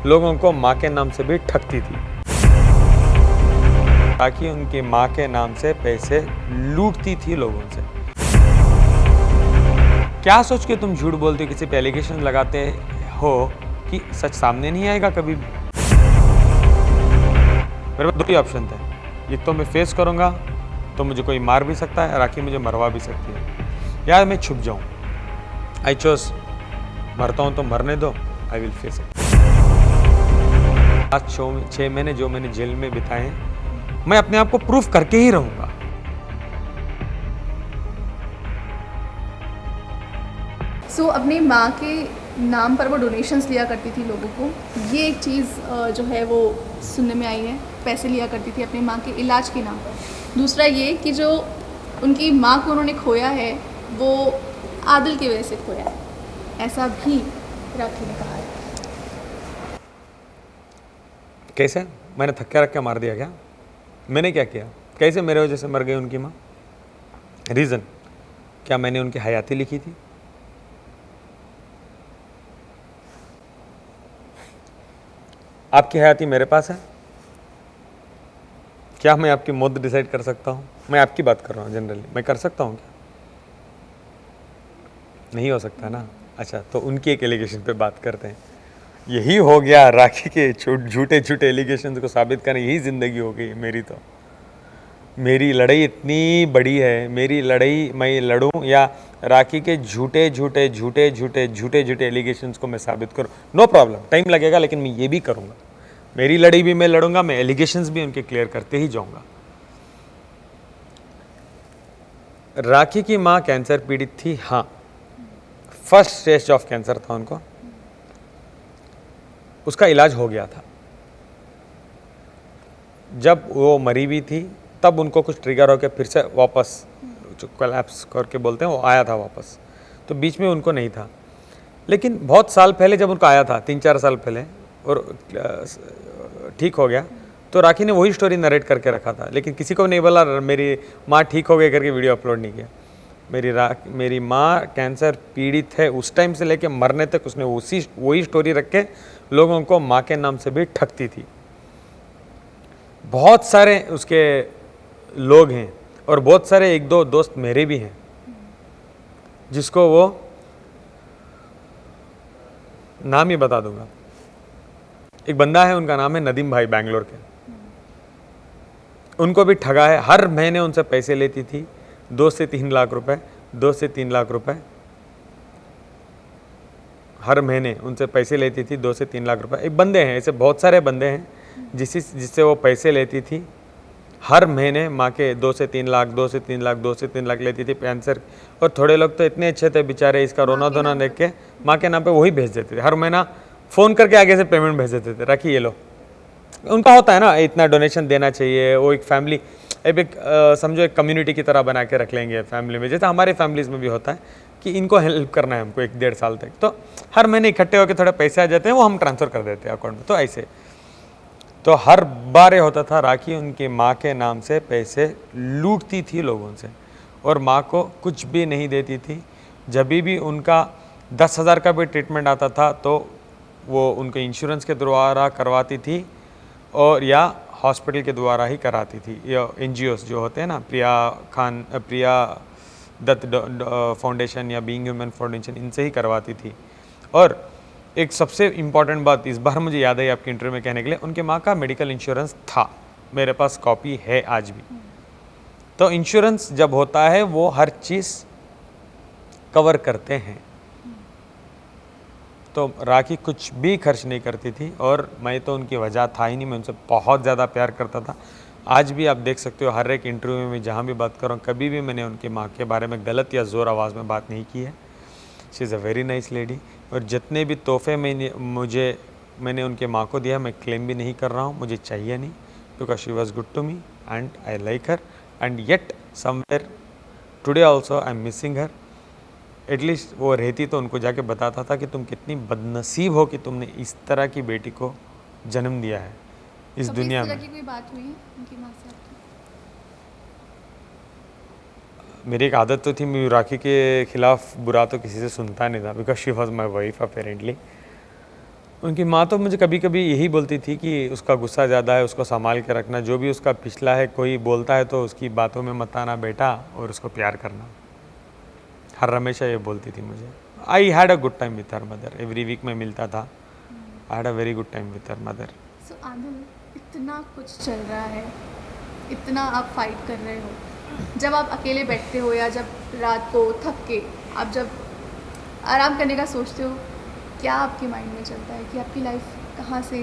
लोगों को माँ के नाम से भी ठगती थी, ताकि उनकी माँ के नाम से पैसे लूटती थी लोगों से। क्या सोच के तुम झूठ बोलते हो, किसी पे एलिगेशन लगाते हो कि सच सामने नहीं आएगा कभी भी? मेरे पास दो ही ऑप्शन थे, एक तो मैं फेस करूंगा तो मुझे कोई मार भी सकता है, राखी मुझे मरवा भी सकती है, या मैं छुप जाऊं। आई चोज मरता हूं तो मरने दो, आई विल फेस इट। आज 6 महीने जो मैंने जेल में बिताए हैं, मैं अपने आप को प्रूफ करके ही रहूंगा। सो अपनी माँ के नाम पर वो डोनेशंस लिया करती थी लोगों को, ये एक चीज़ जो है वो सुनने में आई है। पैसे लिया करती थी अपनी माँ के इलाज के नाम पर। दूसरा ये कि जो उनकी माँ को उन्होंने खोया है वो आदिल की वजह से खोया है, ऐसा भी राखी ने कहा है। कैसे? मैंने थक्के रख के मार दिया क्या? मैंने क्या किया? कैसे मेरे वजह से मर गई उनकी माँ? रीज़न क्या मैंने उनकी हयाती लिखी थी? आपकी हयाती मेरे पास है, क्या मैं आपकी मौत डिसाइड कर सकता हूँ? मैं आपकी बात कर रहा हूँ जनरली, मैं कर सकता हूँ क्या? नहीं हो सकता ना। अच्छा, तो उनकी एक एलिगेशन पे बात करते हैं। यही हो गया राखी के झूठे झूठे एलिगेशन को साबित करने, यही ज़िंदगी हो गई मेरी। तो मेरी लड़ाई इतनी बड़ी है, मेरी लड़ाई मैं लड़ूं या राखी के झूठे झूठे झूठे झूठे झूठे झूठे एलिगेशंस को मैं साबित करूं, नो प्रॉब्लम, टाइम लगेगा लेकिन मैं ये भी करूंगा। मेरी लड़ाई भी मैं लड़ूंगा, मैं एलिगेशंस भी उनके क्लियर करते ही जाऊंगा। राखी की माँ कैंसर पीड़ित थी, हाँ, फर्स्ट स्टेज ऑफ कैंसर था उनको, उसका इलाज हो गया था। जब वो मरी भी थी तब उनको कुछ ट्रिगर होकर फिर से वापस जो कोलैप्स करके बोलते हैं वो आया था वापस, तो बीच में उनको नहीं था। लेकिन बहुत साल पहले जब उनको आया था, 3-4 साल पहले, और ठीक हो गया, तो राखी ने वही स्टोरी नरेट करके रखा था, लेकिन किसी को नहीं बोला मेरी माँ ठीक हो गई करके वीडियो अपलोड नहीं किया। मेरी माँ कैंसर पीड़ित है उस टाइम से लेके मरने तक उसने वही स्टोरी रख के लोगों को माँ के नाम से भी ठगती थी। बहुत सारे उसके लोग हैं और बहुत सारे 1-2 दोस्त मेरे भी हैं जिसको वो नाम ही बता दूंगा। एक बंदा है, उनका नाम है नदीम भाई, बैंगलोर के। उनको भी ठगा है, हर महीने उनसे पैसे लेती थी, 2 से 3 लाख रुपए, 2 से 3 लाख रुपए हर महीने उनसे पैसे लेती थी, 2 से 3 लाख रुपए। एक बंदे हैं, ऐसे बहुत सारे बंदे हैं जिससे वो पैसे लेती थी हर महीने। माँ के 2 से 3 लाख, 2 से 3 लाख, 2 से 3 लाख लेती थी कैंसर। और थोड़े लोग तो इतने अच्छे थे बेचारे, इसका रोना धोना देख के माँ के नाम पे वही भेज देते थे, हर महीना फ़ोन करके आगे से पेमेंट भेज देते थे, रखिए ये लो। उनका होता है ना, इतना डोनेशन देना चाहिए, वो एक फैमिली, एक समझो एक कम्युनिटी की तरह बना के रख लेंगे फैमिली में, जैसे हमारे फैमिलीज़ में भी होता है कि इनको हेल्प करना है हमको 1-1.5 साल तक, तो हर महीने इकट्ठे होकर थोड़े पैसे आ जाते हैं, वो हम ट्रांसफ़र कर देते हैं अकाउंट में। तो ऐसे तो हर बार ये होता था, राखी उनकी माँ के नाम से पैसे लूटती थी लोगों से और माँ को कुछ भी नहीं देती थी। जब भी उनका 10,000 का भी ट्रीटमेंट आता था तो वो उनके इंश्योरेंस के द्वारा करवाती थी और या हॉस्पिटल के द्वारा ही कराती थी, या NGOs जो होते हैं ना, प्रिया दत्त फाउंडेशन या बीइंग ह्यूमन फाउंडेशन, इनसे ही करवाती थी। और एक सबसे इम्पॉर्टेंट बात इस बार मुझे याद है आपके इंटरव्यू में कहने के लिए, उनके माँ का मेडिकल इंश्योरेंस था, मेरे पास कॉपी है आज भी। तो इंश्योरेंस जब होता है वो हर चीज़ कवर करते हैं। तो राखी कुछ भी खर्च नहीं करती थी और मैं तो उनकी वजह था ही नहीं, मैं उनसे बहुत ज़्यादा प्यार करता था। आज भी आप देख सकते हो हर एक इंटरव्यू में जहाँ भी बात कर रहा हूँ, कभी भी मैंने उनकी माँ के बारे में गलत या ज़ोर आवाज़ में बात नहीं की है। She is a very nice lady. और जितने भी तोहफे मैंने उनके माँ को दिया, मैं क्लेम भी नहीं कर रहा हूँ, मुझे चाहिए नहीं, because she was good to me and I like her, and yet somewhere today also I am missing her. At least वो रहती तो उनको जाके बताता था कि तुम कितनी बदनसीब हो कि तुमने इस तरह की बेटी को जन्म दिया है इस दुनिया में। कोई बात हुई उनकी माँ से आपकी? मेरी एक आदत तो थी, मैं राखी के खिलाफ बुरा तो किसी से सुनता नहीं था, because she was my wife apparently. उनकी माँ तो मुझे कभी कभी यही बोलती थी कि उसका गुस्सा ज़्यादा है, उसको संभाल के रखना, जो भी उसका पिछला है कोई बोलता है तो उसकी बातों में मत आना बेटा, और उसको प्यार करना। हर हमेशा ये बोलती थी मुझे। I had a good time with her mother, every week में मिलता था। I had a very good time with her mother. So Adil, इतना कुछ चल रहा है, इतना आप फाइट कर रहे हो, जब आप अकेले बैठते हो या जब रात को थक के आप जब आराम करने का सोचते हो, क्या आपके माइंड में चलता है कि आपकी लाइफ कहाँ से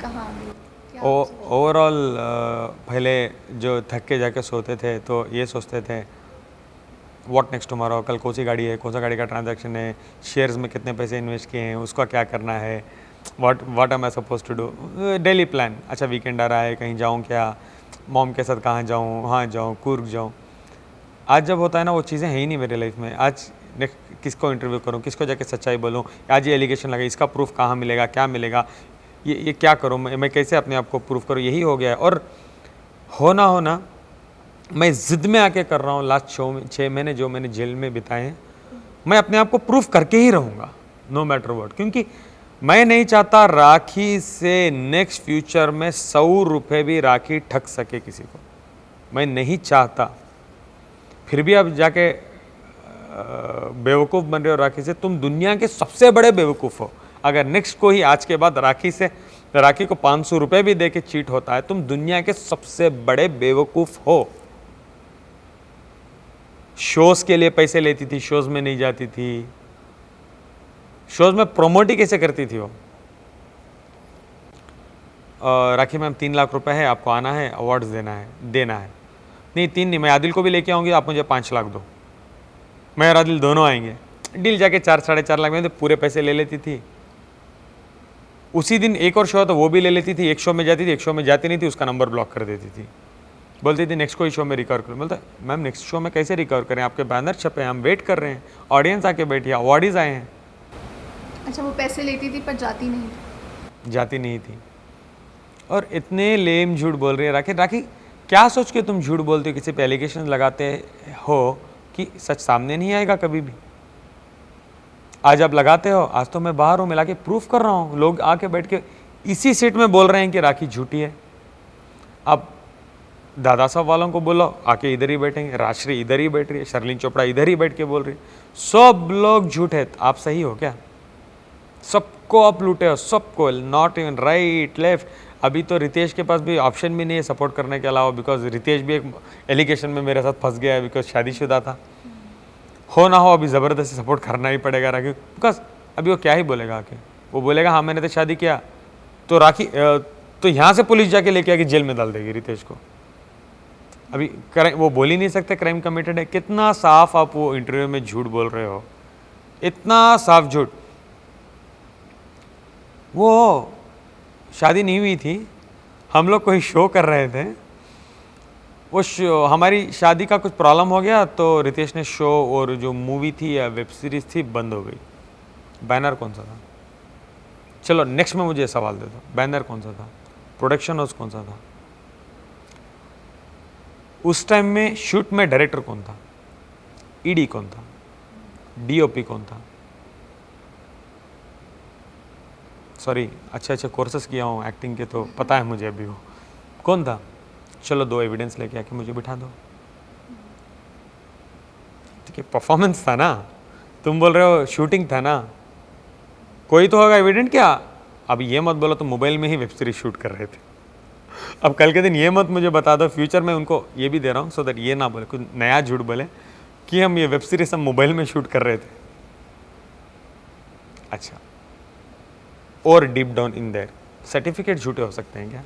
कहाँ आ गई? क्या आप सोचते हो? ओवरऑल पहले जो थक के जाके सोते थे तो ये सोचते थे व्हाट नेक्स्ट टुमारो, कल कौन सी गाड़ी है, कौन सा गाड़ी का ट्रांजैक्शन है, शेयर्स में कितने पैसे इन्वेस्ट किए हैं, उसका क्या करना है, what am I suppose to do, daily plan. अच्छा वीकेंड आ रहा है, कहीं जाऊँ क्या, मॉम के साथ कहाँ जाऊँ, वहाँ जाऊँ, कूर्ग जाऊँ। आज जब होता है ना वो चीज़ें हैं ही नहीं मेरे लाइफ में। आज नेक्स्ट किसको इंटरव्यू करूँ, किसको जाके सच्चाई बोलूँ, आज ये एलिगेशन लगा, इसका प्रूफ कहाँ मिलेगा, क्या मिलेगा, ये क्या करूँ, मैं कैसे अपने आप को प्रूफ करूँ, यही हो गया है। और होना मैं ज़िद में आके कर रहा हूँ। लास्ट 6 महीने जो मैंने जेल में बिताए हैं, मैं अपने आप को प्रूफ करके ही रहूँगा नो मैटर व्हाट, क्योंकि मैं नहीं चाहता राखी से नेक्स्ट फ्यूचर में 100 रुपये भी राखी ठग सके किसी को, मैं नहीं चाहता। फिर भी अब जाके बेवकूफ़ बन रहे हो राखी से, तुम दुनिया के सबसे बड़े बेवकूफ़ हो। अगर नेक्स्ट कोई आज के बाद राखी को 500 रुपये भी दे के चीट होता है, तुम दुनिया के सबसे बड़े बेवकूफ़ हो। शोज़ के लिए पैसे लेती थी, शोज़ में नहीं जाती थी, शोज़ में प्रमोट ही कैसे करती थी वो। राखी मैम 3 लाख रुपए है, आपको आना है, अवार्ड्स देना है। नहीं 3 नहीं, मैं आदिल को भी लेके आऊँगी, आप मुझे 5 लाख दो, मैं और आदिल दोनों आएंगे। डील जाके 4-4.5 लाख में तो पूरे पैसे ले लेती थी। उसी दिन एक और शो था, वो भी ले लेती थी। एक शो में जाती थी, एक शो में जाती नहीं थी, उसका नंबर ब्लॉक कर देती थी। बोलती थी नेक्स्ट कोई शो में रिकवर करो। बोलता मैम नेक्स्ट शो में कैसे रिकवर करें, आपके बैनर छपे हैं, हम वेट कर रहे हैं, ऑडियंस आके बैठी है, अवार्डीज आए हैं। अच्छा, वो पैसे लेती थी पर जाती नहीं थी। और इतने लेम झूठ बोल रही है राखी। क्या सोच के तुम झूठ बोलते हो, किसी पे एलिगेशन लगाते हो कि सच सामने नहीं आएगा कभी भी। आज आप लगाते हो, आज तो मैं बाहर हूँ, मैं लाके प्रूफ कर रहा हूँ। लोग आके बैठ के इसी सीट में बोल रहे हैं कि राखी झूठी है। अब दादा साहब वालों को बोलो आके इधर ही बैठेंगे, राजश्री इधर ही बैठ रही है, शर्लिन चोपड़ा इधर ही बैठ के बोल रही है, सब लोग झूठे। आप सही हो क्या? सबको आप लूटे हो, सबको, नॉट इवन राइट लेफ्ट। अभी तो रितेश के पास भी ऑप्शन भी नहीं है सपोर्ट करने के अलावा, बिकॉज रितेश भी एक एलिगेशन में मेरे साथ फंस गया है, बिकॉज शादीशुदा था। हो ना हो अभी ज़बरदस्ती सपोर्ट करना ही पड़ेगा राखी, बिकॉज अभी वो क्या ही बोलेगा आके। वो बोलेगा हाँ मैंने तो शादी किया, तो राखी तो यहाँ से पुलिस जाके लेके आके जेल में डाल देगी रितेश को। अभी वो बोल ही नहीं सकते क्राइम कमिटेड है। कितना साफ आप वो इंटरव्यू में झूठ बोल रहे हो, इतना साफ झूठ। वो शादी नहीं हुई थी, हम लोग कोई शो कर रहे थे, वो शो हमारी शादी का कुछ प्रॉब्लम हो गया तो रितेश ने शो और जो मूवी थी या वेब सीरीज थी बंद हो गई। बैनर कौन सा था? चलो नेक्स्ट में मुझे सवाल दे दो, बैनर कौन सा था, प्रोडक्शन हाउस कौन सा था, उस टाइम में शूट में डायरेक्टर कौन था, ईडी कौन था, डीओपी कौन था? सॉरी, अच्छे कोर्सेस किया हूँ एक्टिंग के तो पता है मुझे अभी वो कौन था। चलो 2 एविडेंस लेके आके मुझे बिठा दो। ठीक है, परफॉर्मेंस था ना, तुम बोल रहे हो शूटिंग था ना, कोई तो होगा एविडेंट क्या? अब ये मत बोलो तो मोबाइल में ही वेब सीरीज शूट कर रहे थे। अब कल के दिन ये मत मुझे बता दो, फ्यूचर में उनको ये भी दे रहा हूँ सो दैट ये ना बोले, कुछ नया झूठ बोले कि हम ये वेब सीरीज हम मोबाइल में शूट कर रहे थे। अच्छा, और deep down in their certificate झूठे हो सकते हैं क्या?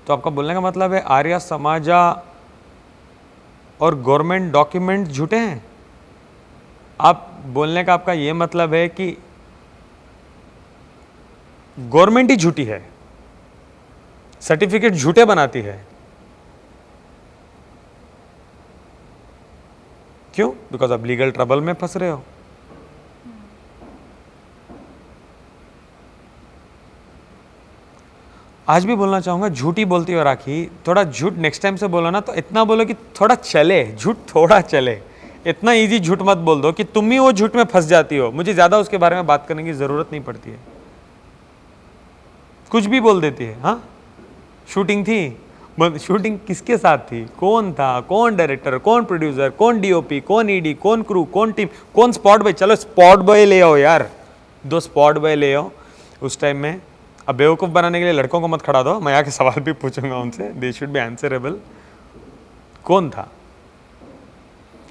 तो आपका बोलने का मतलब है आर्या समाजा और गवर्नमेंट डॉक्यूमेंट झूठे हैं? आप बोलने का आपका ये मतलब है कि गवर्नमेंट ही झूठी है, सर्टिफिकेट झूठे बनाती है। क्यों? बिकॉज आप लीगल ट्रबल में फंस रहे हो। आज भी बोलना चाहूंगा, झूठी बोलती हो राखी, थोड़ा झूठ नेक्स्ट टाइम से बोलो ना तो इतना बोलो कि थोड़ा चले, झूठ थोड़ा चले। इतना इजी झूठ मत बोल दो कि तुम ही वो झूठ में फंस जाती हो। मुझे ज़्यादा उसके बारे में बात करने की ज़रूरत नहीं पड़ती है। कुछ भी बोल देती है। हाँ, शूटिंग थी, शूटिंग किसके साथ थी, कौन था, कौन डायरेक्टर, कौन प्रोड्यूसर, कौन डीओपी, कौन ईडी, कौन क्रू, कौन टीम, कौन स्पॉट बॉय। चलो स्पॉट बॉय ले आओ यार, 2 स्पॉट बॉय ले आओ उस टाइम में। अब बेवकूफ़ बनाने के लिए लड़कों को मत खड़ा दो, मैं आके सवाल भी पूछूंगा उनसे, दे शुड बी आंसरेबल। कौन था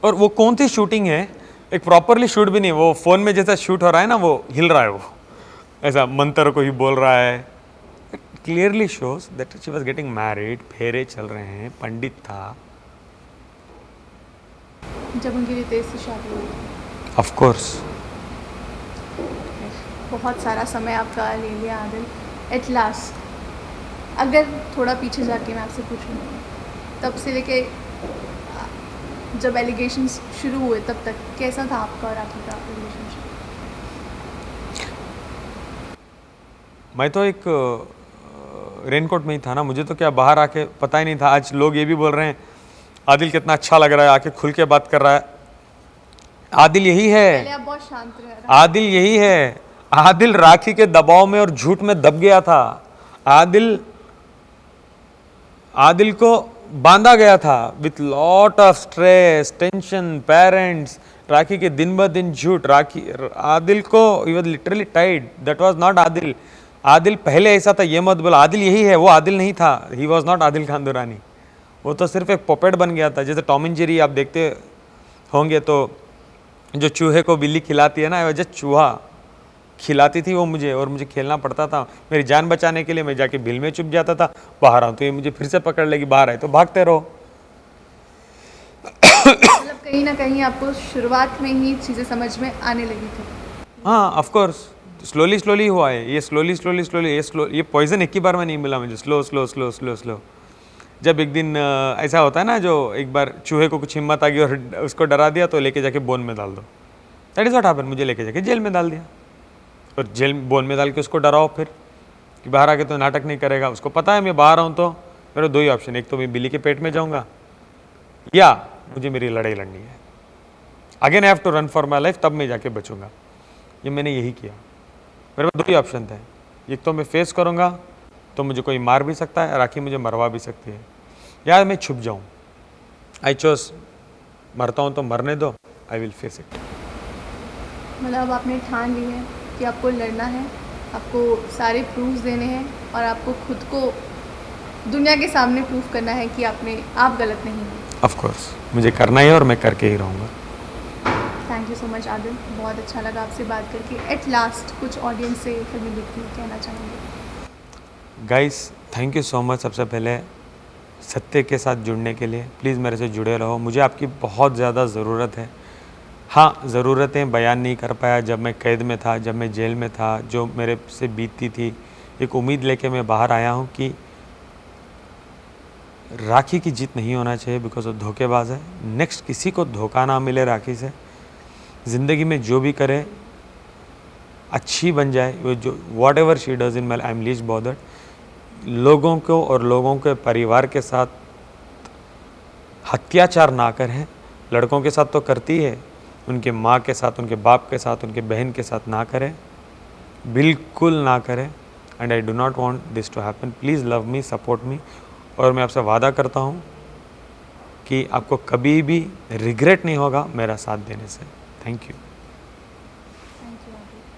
और वो कौन सी शूटिंग है, एक प्रॉपरली शूट भी नहीं, वो फ़ोन में जैसा शूट हो रहा है ना, वो हिल रहा है, वो ऐसा मंत्र को ही बोल रहा है। Clearly shows that she was getting married, फेरे चल रहे हैं, पंडित था। जब उनकी रितेश से शादी हुई, ऑफ कोर्स। बहुत सारा समय आपका ले लिया आदिल। एट लास्ट अगर थोड़ा पीछे जाके मैं आपसे पूछूँ, तब से लेके जब एलिगेशंस शुरू हुए तब तक कैसा था आपका और राखी का रिलेशनशिप? मैं तो एक रेनकोट में ही था ना, मुझे तो क्या बाहर आके पता ही नहीं था। आज लोग ये भी बोल रहे हैं आदिल कितना अच्छा लग रहा है, आके खुल के बात कर रहा है। आदिल यही पहले है, आप बहुत शांत रहे। आदिल यही है। आदिल राखी के दबाव में और झूठ में दब गया था। आदिल को बांधा गया था with lot of stress, tension, parents, Rakhi के दिन ब दिन झूठ। आदिल को ही was literally tied, that was not Adil. Adil पहले ऐसा था, ये मत बोला। आदिल यही है, वो आदिल नहीं था। He was not Adil Khan Durrani. वो तो सिर्फ एक पॉपेट बन गया था। जैसे टॉम एंड जेरी आप देखते होंगे तो जो चूहे को बिल्ली खिलाती है ना, वजह चूहा खिलाती थी वो मुझे, और मुझे खेलना पड़ता था। मेरी जान बचाने के लिए मैं जाके बिल में चुप जाता था, बाहर आऊँ तो ये मुझे फिर से पकड़ लेगी, बाहर आए तो भागते रहो। मतलब कहीं ना कहीं आपको शुरुआत में ही चीज़ें समझ में आने लगी थी? हाँ, ऑफ कोर्स, स्लोली हुआ है ये, स्लोली। ये पॉइजन एक ही बार में नहीं मिला मुझे, स्लो। जब एक दिन ऐसा होता है ना, जो एक बार चूहे को कुछ हिम्मत आ गई और उसको डरा दिया तो लेके जाके बोन में डाल दो। That is what happened. मुझे लेके जाके जेल में डाल दिया, और जेल बोन में डाल के उसको डराओ फिर कि बाहर आके तो नाटक नहीं करेगा। उसको पता है मैं बाहर आऊँ तो मेरे 2 ही ऑप्शन, एक तो मैं बिल्ली के पेट में जाऊँगा या मुझे मेरी लड़ाई लड़नी है। Again I have to run for my life, तब मैं जाके बचूंगा। ये मैंने यही किया। मेरे पास 2 ही ऑप्शन थे, एक तो मैं फेस करूँगा तो मुझे कोई मार भी सकता है, राखी मुझे मरवा भी सकती है, या मैं छुप जाऊँ। आई चोज मरता हूँ तो मरने दो, आई विल फेस इट। मतलब आपने ठान ली है कि आपको लड़ना है, आपको सारे प्रूफ्स देने हैं और आपको खुद को दुनिया के सामने प्रूफ करना है कि आप गलत नहीं हैं। ऑफ कोर्स मुझे करना ही है और मैं करके ही रहूँगा। Thank you so much Adil, बहुत अच्छा लगा आपसे बात करके। एट लास्ट कुछ ऑडियंस से फिल्मी देखते कहना चाहेंगे? Guys thank you so much. सबसे पहले सत्य के साथ जुड़ने के लिए प्लीज़ मेरे से जुड़े रहो। मुझे आपकी बहुत ज़्यादा ज़रूरत है। हाँ, ज़रूरतें बयान नहीं कर पाया जब मैं कैद में था, जब मैं जेल में था, जो मेरे से बीतती थी। एक उम्मीद लेके मैं बाहर आया हूँ कि राखी की जीत नहीं होना चाहिए, बिकॉज वो धोखेबाज है। नेक्स्ट किसी को धोखा ना मिले राखी से। ज़िंदगी में जो भी करे अच्छी बन जाए। वो जो what ever she does in my, I am least bothered. लोगों को और लोगों के परिवार के साथ अत्याचार ना करें। लड़कों के साथ तो करती है, उनके माँ के साथ, उनके बाप के साथ, उनके बहन के साथ ना करें, बिल्कुल ना करें। And I do not want this to happen. Please love me, support me. और मैं आपसे वादा करता हूँ कि आपको कभी भी रिग्रेट नहीं होगा मेरा साथ देने से। Thank you.